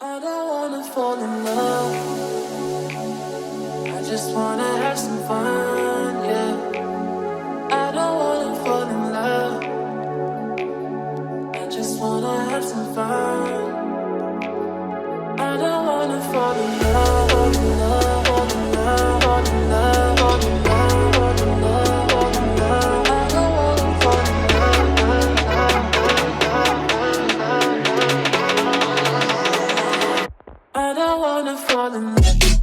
I don't wanna fall in love. I just wanna have some fun, yeah. I don't wanna fall in love. I just wanna have some fun. I don't wanna fall in love, fall in love, fall in love, fall in love, fall in love, fall in love, fall in love. I don't wanna fall in love. I don't wanna fall in love.